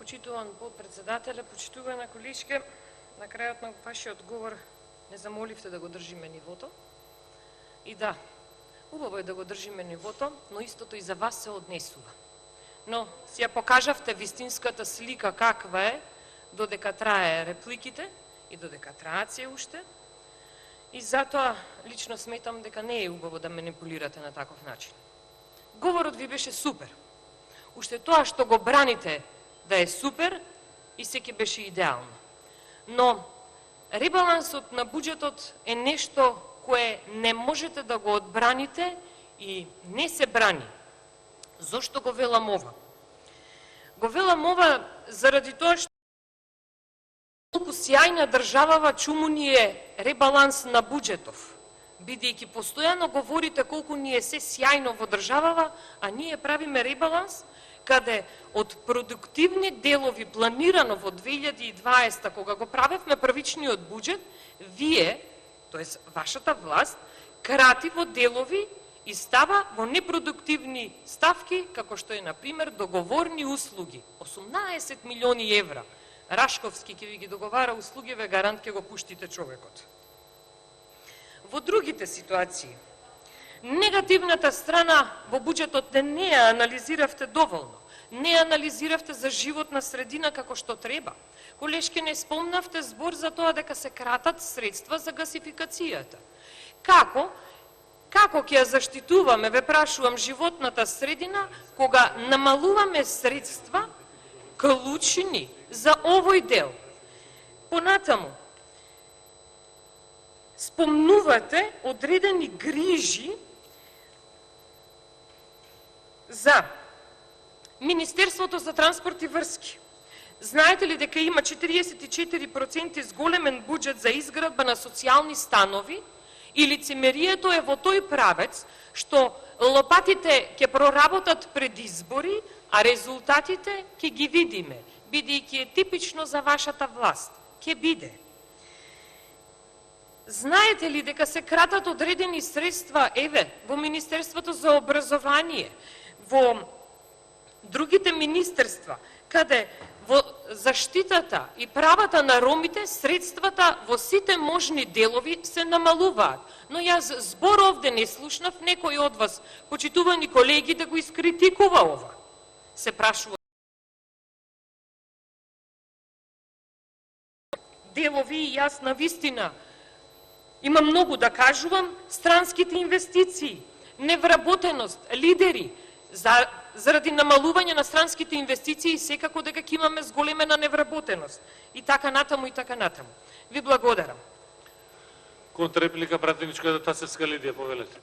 Почитуван подпредседателе, почитувана колишке, на крајот на вашиот говор не замоливте да го држиме нивото. И да, убаво е да го држиме нивото, но истото и за вас се однесува. Но си ја покажавте вистинската слика каква е, додека трае репликите и додека траат се уште. И затоа лично сметам дека не е убаво да манипулирате на таков начин. Говорот ви беше супер. Уште тоа што го браните да е супер и секи беше идеално. Но ребалансот на буџетот е нешто кое не можете да го одбраните и не се брани. Зошто го велам ова? Го велам ова заради тоа што колку сјајна државава чуму ни е ребаланс на буџетов, бидејќи постојано говорите колку ни е се сјајно во државава, а ние правиме ребаланс каде од продуктивни делови планирано во 2020, кога го правевме првичниот буџет, вие, тоест вашата власт, крати во делови и става во непродуктивни ставки, како што е, например, договорни услуги. 18 милиони евра. Рашковски ќе ви ги договара услугиве, гарант ќе го пуштите човекот. Во другите ситуации, негативната страна во буџетот не ја анализиравте доволно. Не анализиравте за животна средина како што треба. Колешки, не спомнавте збор за тоа дека се кратат средства за гасификацијата. Како ќе ја заштитуваме, ве прашувам, животната средина, кога намалуваме средства клучни за овој дел? Понатаму, спомнувате одредени грижи за Министерството за транспорт и врски. Знаете ли дека има 44% зголемен буџет за изградба на социјални станови и лицемерието е во тој правец што лопатите ќе проработат пред избори, а резултатите ќе ги видиме, бидејќи е типично за вашата власт. Ќе биде. Знаете ли дека се кратат одредени средства, еве, во Министерството за образование, во другите министерства, каде во заштитата и правата на ромите, средствата во сите можни делови се намалуваат. Но јас збор овде не слушнав некој од вас, почитувани колеги, да го искритикува ова. Се прашува делови и јас на вистина има многу да кажувам. Странските инвестиции, невработеност, лидери, заради намалување на странските инвестиции секако дека ќе имаме зголемена невработеност. И така натаму, и така натаму. Ви благодарам. Контрреплика, пратеничка Тасевска Лидија, повелете.